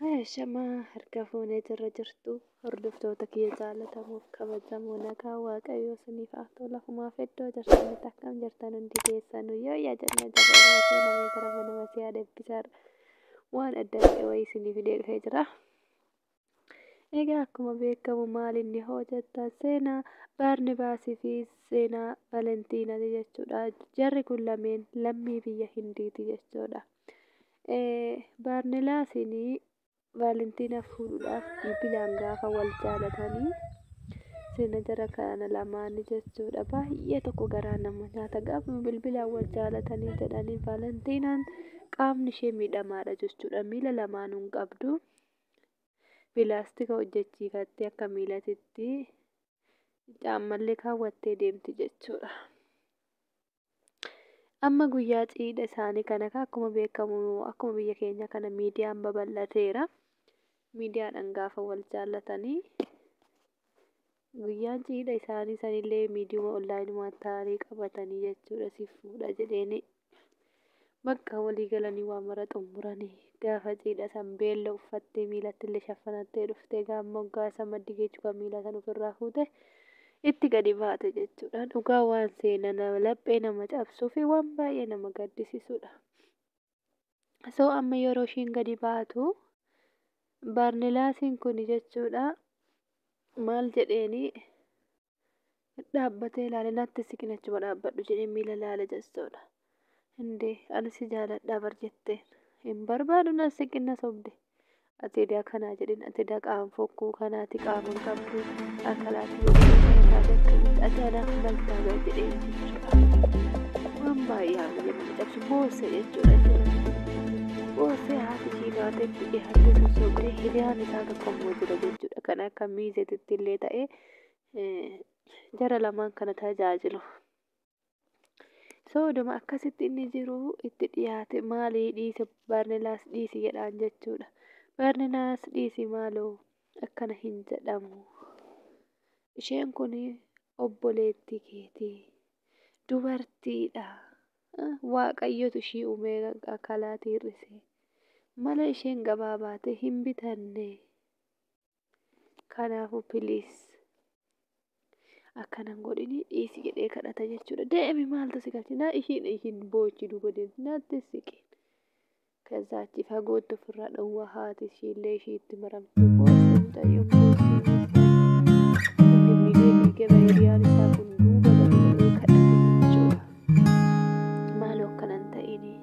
Shamaa harka fuunee jirra jirtu hordoftoota kiyya jaallatamuuf kabajamoo nagaa waaqayyoo isiniif haa ta'u lafumaaf iddoo jirtanitti akkam jirtan hundi keessan yaa janna jarraa namee gara mana masii yaada ebbisaadha waan adda ta'e wayii isiniif dhufee jira. Egaa akkuma beekamu maal inni hojjeta seenaa Baarnibaasii fi seenaa Valentiinaati jechuudha. Jarri kun lameen lammii biyya Hindiiti jechuudha. Baarnibaasiin Valentiina fuudhuudhaaf bilbilaan gaafa wal jaalatanii seenaa jara kana lamaanii jechuudha. Baay'ee tokko garaa nama nyaata gaafa bilbilaan wal jaalatanii jedhanii Valentiinaan qaamni ishee miidhamaadha jechuudha. Miila lamaanuu hin qabdu. Pilaastika hojjechiifattee akka miilatitti caammallee kaawwattee deemti jechuudha. Amma guyyaa cidha isaanii kana akkuma beekamu akkuma biyya keenya kana miidiyaan babal'ateera. Miidiyaadhaan gaafa wal jaallatanii guyyaan cidha isaanii sanillee miidiyuma onlaayinumaan ta'anii qabatanii jechuudha. Si fuudha jedheeni bakka walii galanii waan mara xumuranii gaafa cidha san beella uffattee miilatti illee shaffanattee dhuftee gaamma waggaa isa maddi geejjiba miila san ofirraa fuute itti gadi baate jechuudha. Dhugaa waan seenaa laphee nama cabsuu fi waan baay'ee nama gaddisiisudha. So amma yeroo ishiin gadi baatu Baarnibaasiin kun jechuudha maal jedheeni dhaabbatee ilaale natti siqinachuma dhaabbadhu jedhee miila ilaale jechuudha. Indee ani si jaaladha bar jetteen hin barbaadu na siqina sobde. Ati edaa kanaa jedhin ati edaa qaama fokkuu kanaati qaama qabdu akkalaatti gogaa ati anaaf maltaa gaa jedheen jechuudha. Waan baay'ee haala jedhama cabsu boosse jechuudha. Boosse haati ishii baatetti dhiyaate sossobdee hiriyaan isaa tokko immoo jira jechuudha. Kan akka miizeetitti illee ta'ee jara lamaan kana tajaajilu. Sooduma akkasitti inni jiru itti dhiyaate maalii dhiise Baarnibaas dhiisi jedhaan jechuudha. Baarnibaas dhiisi maaloo akkana hin jedhamu. Isheen kun obboleettii keetii dubartiidha. Waaqayyotu ishii uumee akkalaatii hir'ise. Mala isheen gabaa baate hin bitanne. Kanaafuu piliis akkanan godhini dhiisi jedhee kadhata jechuudha. Deemi maaltu si galchina ishiin boochi duuba deemti natti siqin. Kaza achi fagootti ofirraa dhowwaa haati ishiillee ishiitti maramte boossa mucayyoo boossa. Inni miidhee gaba hiriyaan isaa kun duuba galee kadhate jechuudha. Maaloo akkanan ta'ini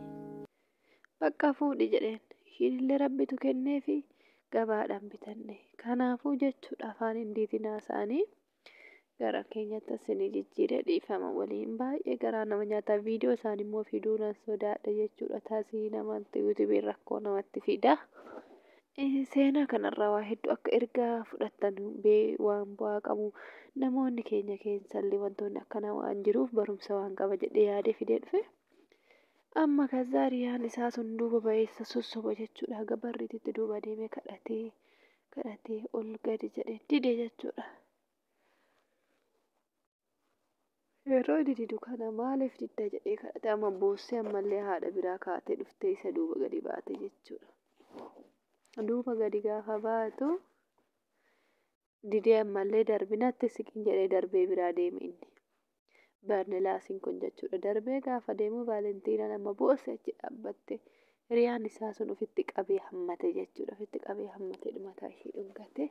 bakka fuudhi jedheen ishiinillee rabbitu kenneefi gabaadhaan bitanne. Kanaafuu jechuudha afaan Hindiitiin haasa'anii gara keenyatti asinii jijjiiree dhiifama waliin baay'ee garaa nama nyaata viidiyoo isaanii immoo fiduu nan sodaadha jechuudha. Taasii namatti yuutuubiin rakkoo namatti fida. Seenaa kanarraa waa hedduu akka ergaa fudhattan waan bu'aa qabu namoonni keenya keessallee wantoonni akkana waan jiruuf barumsa waan qaba jedhee yaadee fidee dhufe. Amma kazaa hiriyaan isaa sun duuba ba'eessa sossoba jechuudha. Haga barriititti duuba deemee kadhatee ol gadi jedhee dide jechuudha. Yeroo didu kana maaliif didda jedhee kadhate amma boossee ammallee haadha biraa kaatee dhuftee isa duuba gadi baate jechuudha. Duuba gadi gaafa baatu didee ammallee darbinatti siqin jedhee darbee biraa deeme inni. Baarnibaasiin kun jechuudha. Darbee gaafa deemu Valentiinaan amma boossee achi dhaabbatte hiriyaan isaa sun ofitti qabee hammate jechuudha. Ofitti qabee hammatee mataa ishee dhungate.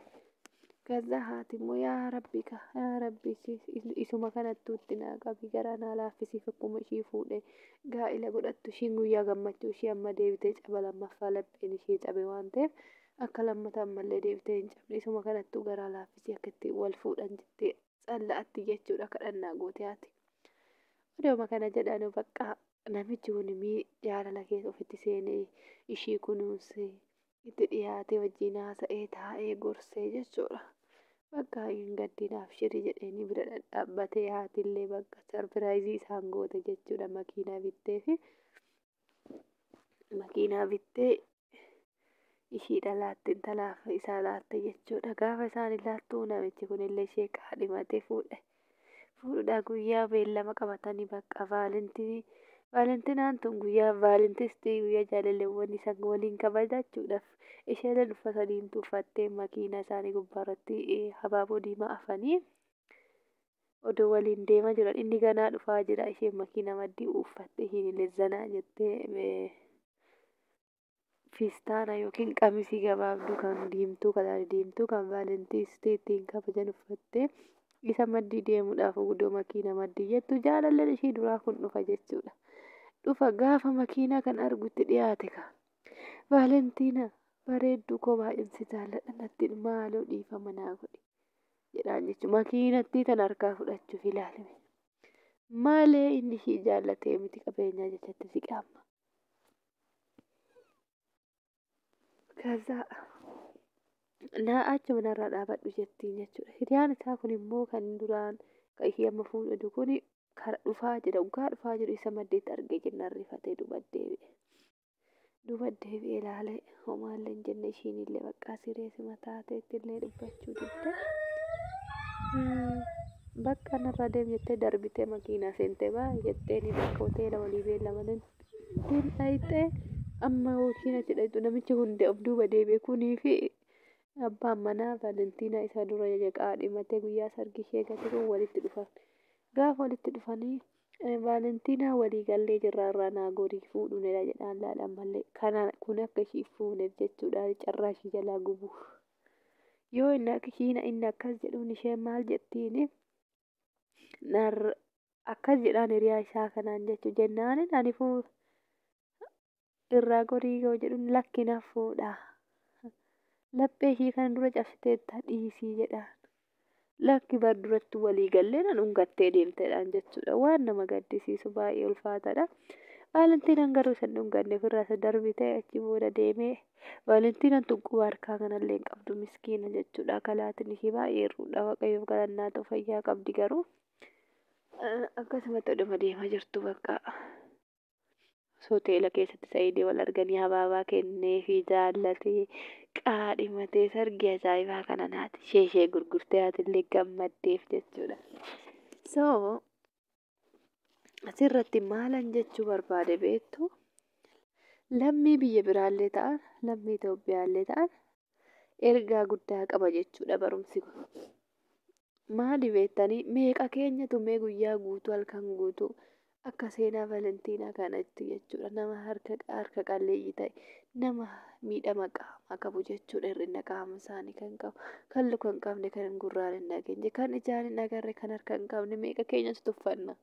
Kaza haati immoo yaa rabbi isuma kanattuu itti naa qabi garaa naa laaffisiif akkuma ishii fuudhee gaa'ila godhattu ishiin guyyaa gammachuu ishii amma deebitee caba lammaffaa lapheen ishee cabe waan ta'eef akka lammata ammallee deebitee hin cabne isuma kanattuu garaa laaffisii akka itti wal fuudhan jettee calla'atti jechuudha kadhannaa goote haati. Odooma kana jedhanu bakka namichi kun jaalala keessa ofitti seenee ishii kunuunsee itti dhiyaatee wajjin haasa'ee taa'ee gorsee jechuudha. Bakka hin gaddinaaf shirii jedheenii bira dhaabbatee haatillee bakka sarpiraayizii isaan goote jechuudha. Makiinaa bittee ishiidha laatte intalaaf isaa laatte jechuudha. Gaafa isaan laattuu namichi kunillee ishee kaadhimatee fuudhudha guyyaa beellama qabatanii bakka Vaalentinaan tun guyyaa vaalentistii guyyaa jaalalleewwan isaan waliin kabajachuudhaaf isheen uffata diimtuu uffattee makiinaa isaanii gubbaarratti habaaboo diimaa afanii odoo waliin deemaa jiran inni ganaa dhufaa jira isheen makiinaa maddii uffatte isheen illee zanaa jettee fiistaana yookiin qamisii gabaabduu kan diimtuu kan vaalentistii ittiin kabajan uffattee isa maddii deemuudhaaf gudoo makiinaa maddii jettu jaalalleen ishii duraa kun dhufa jechuudha. Dhufa gaafa makiinaa kan argutti dhiyaate ka. Vaalentiina bareedduu koo baay'insi jaalladha natti maaloo dhiifama naa godhi jedhaan jechuudha. Makiinattii tan harkaa fudhachuuf ilaalame. Malee inni ishii jaallatee miti qabeenyaa jechatti si qaama. Kazaa naa achi manarraa dhaabadhu jettiin jechuudha. Hiriyaan isaa kun immoo kan duraan kan ishee amma fuudhatu kuni kara dhufaa jira dhugaa dhufaa jiru isa maddeetti argee jennaan rifatee duuba deebi'ee ilaalee homaallee hin jenne ishiin illee baqqaa sireesi mataa ta'etti illee dubbachuu didde bakka narraa deem jettee darbitee makiinaa seentee baay'ee jettee ni bakka hoteela walii beellamanin din dhayixee amma yookiin achi dhayixu namichi hundee of duuba deebi'e kunii fi abbaan manaa Vaalentiinaa isa dura qaadhimatee guyyaa sargi ishee gate kun walitti dhufan. Gaafa walitti dhufanii Vaalentiinaa walii gallee jirra irraa naa gorii fuudhuunidha jedhaan laadhaan mallee kana kun akka ishii fuuneef jechuudha carraa ishii jalaa gubuuf. Yoo inni akkas jedhuun isheen maal jettiini akkas jedhaan hiriyaa isaa kanaan jechuu jennaanin ani irraa gorii yoo jedhuun lakki na fuudha. Laphee ishii kan dura cabsiteetta dhiisii jedhaan. Lakki bar duratti walii gallee nan dhungattee deemteedhaan jechuudha. Waan nama gaddisiisu baay'ee ulfaataadha. Vaalentiinaan garuu isa dhunganne ofirraa isa darbitee achi booda deemee Vaalentiinaan tuqquba harkaa kanallee hin qabdu miskiina jechuudha. Kalaatiin ishii baay'ee ruudha waaqayyoof galannaa ta'u fayyaa qabdi garuu akkasumatti oduma deemaa jirtu bakka hoteela keessatti Sa'iidii wal arganii habaabaa kennee fi jaallatee qaadhimatee sargi ajaa'ibaa kana naati ishee gurgurtee haatillee gammaddeef jechuudha. So asirratti maalan jechuu barbaade beektu lammii biyya biraallee ta'an lammii Itoophiyaallee ta'an ergaa guddaa qaba jechuudha barumsi kun. Maali beektanii meeqa keenyatu mee guyyaa guutuu halkan guutuu akka seenaa Vaalentiinaa kanatti jechuudha nama harka qalleeyyii ta'e nama miidhama qaama qabu jechuudha hir'ina qaama isaanii kan qabu kan luka hin qabne kan gurraan hin dhageenye kan ijaan hin agarre kan harka hin qabne meeqa keenyatu tuffanna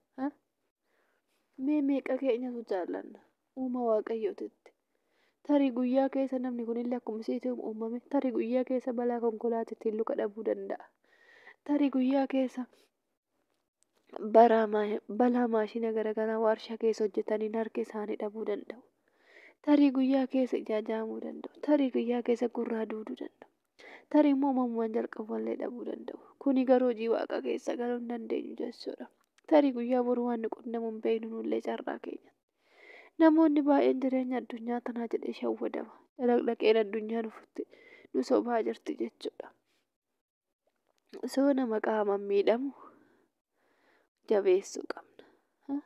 meeqa keenyatu jaallanna uuma waaqayyootitti tarii guyyaa keessa namni kunillee akkuma isiitii uumame tarii guyyaa keessa balaa konkolaataatiin luka dhabuu danda'a tarii guyyaa keessa balaa maashina garaagaraa warshaa keessa hojjetaniin harka isaanii dhabuu danda'u. Tarii guyyaa keessa ijaajaamuu danda'u. Tarii guyyaa keessa gurraa duuduu danda'u. Tarii immoo uumamumaan jalqaballee dhabuu danda'u. Kuni garuu hojii waaqa keessa galuu hin dandeenyu jechuudha. Tarii guyyaa boruu waan nu qunnamu hin beeknu nullee carraa keenya. Namoonni baay'een jireenya addunyaa tanaa jedhee shawwadama. Dhaqeen addunyaa nu sobaa jirti jechuudha. Soo nama qaamaan miidhamu jabeessuu qabna.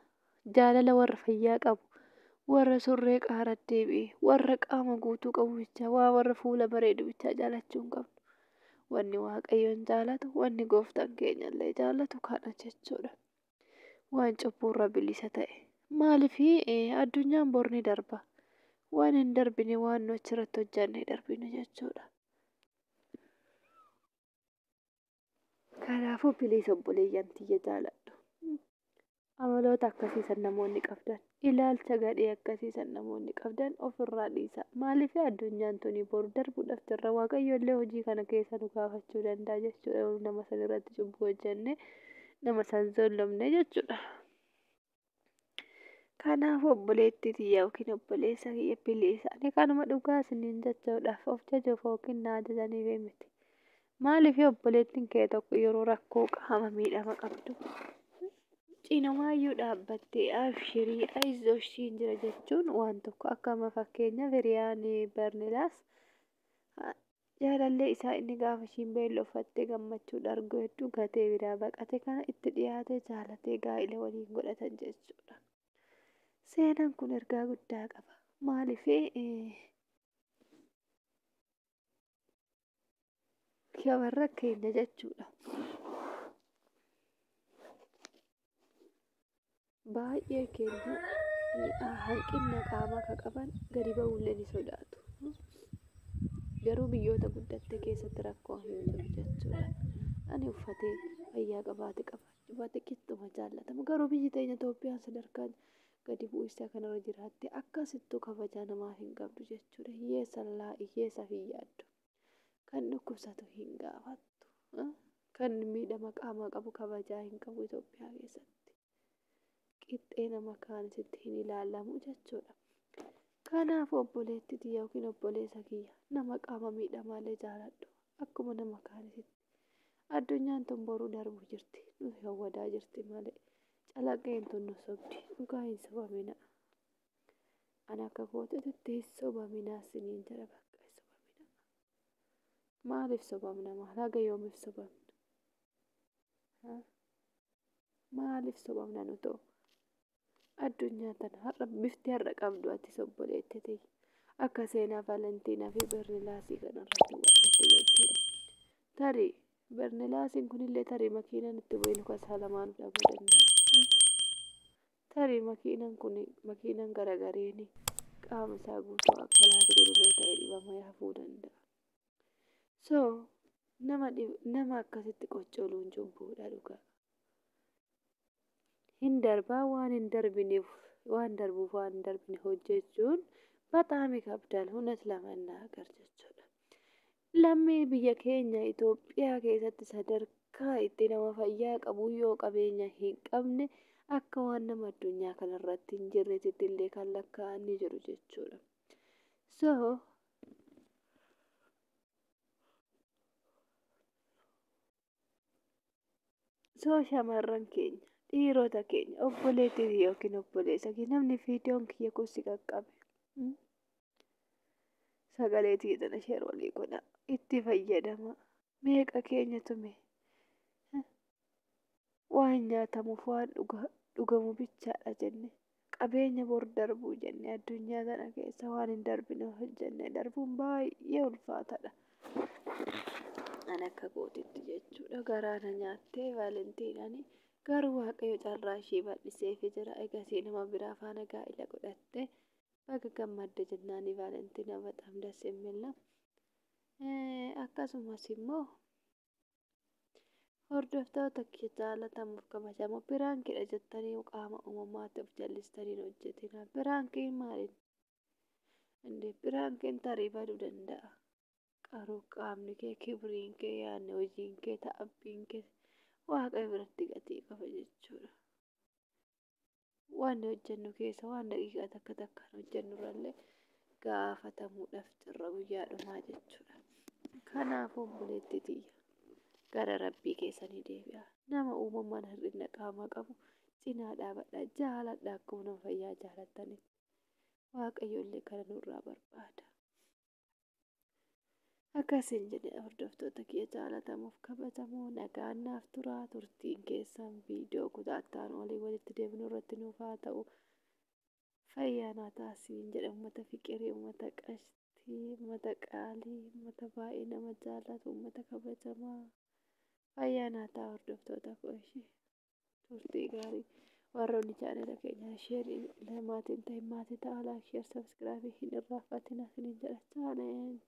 Jaalala warra fayyaa qabu, warra surree qaara deebi'e, warra qaama guutuu qabu bichaa, warra fuula bareedu bichaa jaalachuu hin qabnu. Wanni waaqayyoon jaalatu, wanni gooftaan keenyallee jaalatu kana jechuudha. Waan cubburra bilisa ta'e. Maaliifii addunyaan bor ni darba. Waan hin darbine waan nu achirratti hojjanne darbinu jechuudha. Kanaafuu bilisa obboleeyyan tiyya jaaladhu. Amaloota akkasiisan namoonni qabdan ilaalcha gadhee akkasiisan namoonni qabdan ofirraa dhiisa. Maaliif addunyaan tuni bor darbuudhaaf jirra waaqayyoollee hojii kana keessa nu gaafachuu danda'a jechuudha. Nama san irratti cubbuu hojjenne nama san zollomne jechuudha. Kanaaf obboleettii tiyya yookiin obboleessa kiyya bilisa. Ani kanuma dhugaa isiniin jechuudhaaf of jajuuf yookiin na ajajaniif miti. Maaliif obboleettiin kee tokko yeroo rakkoo qaama miidhama qabdu cinamaayyuu dhaabbattee abshirii ayizoo ishiin jira jechuun waan tokko akkama fakkeenyaaf hiriyaan Barnilaas jaalallee isaa inni gaafa ishiin beelloffattee gammachuu argu hedduu gatee biraa baqate kana itti dhiyaate jaalatee gaa'ila waliin godhatan jechuudha. Seenaan kun ergaa guddaa qaba. Maaliif shamarran keenya jechuudha. Baay'ee keenya hanqina qaamaa kan qaban gadi ba'uullee ni sodaatu. Garuu biyyoota guddatte keessatti rakkoo hin jiru jechuudha. Ani uffatee fayyaa qabaate qixxuma jaallatamu. Garuu biyyi teenya Itoophiyaan sadarkaa gadi bu'iinsa kanarra jiraatte akkasittuu kabajaa namaaf hin qabdu jechuudha. Hiyyeessa hin yaaddu. Kan dhukkubsatu hin gaafattu. Kan miidhama qaamaa qabu kabajaa hin qabu Itoophiyaa keessatti. Qixxee nama kaanisitti hin ilaalamu jechuudha. Kanaaf obboleettiti yookiin obboleessa kiyya nama qaama miidhamaallee jaaladhu akkuma nama kaanisitti. Addunyaan tun boruu darbu jirti. Nu hawwadaa jirti malee. Calaqqeen tun nu sobdi. Dhugaa hin sobamina. Ani akka kootitti hin sobaminaa siniin jedha bakka hin sobamina. Maaliif sobamna maal? Haga yoomiif sobamna? Maaliif sobamna nu ta'u? Addunyaa tana har'a bifti har'a qabdu ati obboleettiti akka seenaa Valentiinaa fi Bernilaasii kanarratti hubadhatte jechuudha. Tarii Bernilaasiin kunillee tarii makiinaan itti bu'ee nu kasaa lamaan dhabuu danda'a. Tarii makiinaan garagareeni qaama isaa guutuu akka laati gurguroo ta'e dhibama yaafuu danda'a. So nama akkasitti qoccoluun cubbuudha dhugaa. Hin darbaa waan hin darbineef waan darbuuf waan hin darbine hojjechuun በጣም ይከብዳል እውነት ለመናገር jechuudha. Lammii biyya keenya Itoophiyaa keessatti sadarkaa itti nama fayyaa qabu yoo qabeenya hin qabne akka waan nama addunyaa kanarratti hin jirretti illee kan lakkaa'an ni jiru jechuudha. So shamarran keenya dhiirota keenya obboleettii yookiin obboleessa namni viidiyoon kiyya kun si qaqqabe. Sagalee tiidana sheer walii godha itti fayyadama. Meeqa keenya tume waan nyaatamuuf waan dhugamu bichaadha jenne qabeenya bor darbuu jenne addunyaa tana keessa waan hin darbine hojjenne darbuun baay'ee ulfaataadha. Ani akka gootitti jechuudha garaana nyaattee Valentiinaan garuu waaqayyo carraa ishee bal'iseefii jira. Egasii nama biraa faana gaa'ela godhatte bakka gammadde jennaani Valentiinaa bataam ደስ የሚል ነው. Akkasumas immoo hordoftoota jaallatamuuf kabajamoo biraankiidha jettanii qaama uumamaatiif jallistanii hojjetina. Biraankiin maaliin? Biraankiin tarii baduu danda'a. Qaruu qaamni kee kibriin kee yaadne hojiin kee ta'abbiin kee waaqayyo biratti gatii qaba jechuudha. Waan hojjennu keessa waan daqiiqaa takka takkaan hojjennurrallee gaafatamuudhaaf jirra guyyaa dhumaa jechuudha. Kanaafuu obboleettitiyya gara rabbii keessanii deebi'a. Nama uumamaan hir'ina qaamaa qabu cinaa dhaabadhaa jaaladhaa akkuma nama fayyaa jaalattanitti. Waaqayyo illee kana nurraa barbaada. Akkasiin jedhe hordoftoota kiyya jaalatamuuf kabajamoo nagaan naaf turaa. Turtiin keessan viidiyoo kutaattaan olii walitti deebinu irratti nuuf haa ta'u. Fayyaa naa taasiin jedhe uummata fiqirii, uummata qashtii, uummata qaalii, uummata baay'ee nama jaallatu, uummata kabajamaa. Fayyaa naa ta'a hordoftoota koo ishee. Turtii gaarii warroonni chaanela keenya sheerii lamaatiin ta'e maatii ta'a laayik sheer sabskiraabii hin irraanfatina isiniin jedha chaalenji.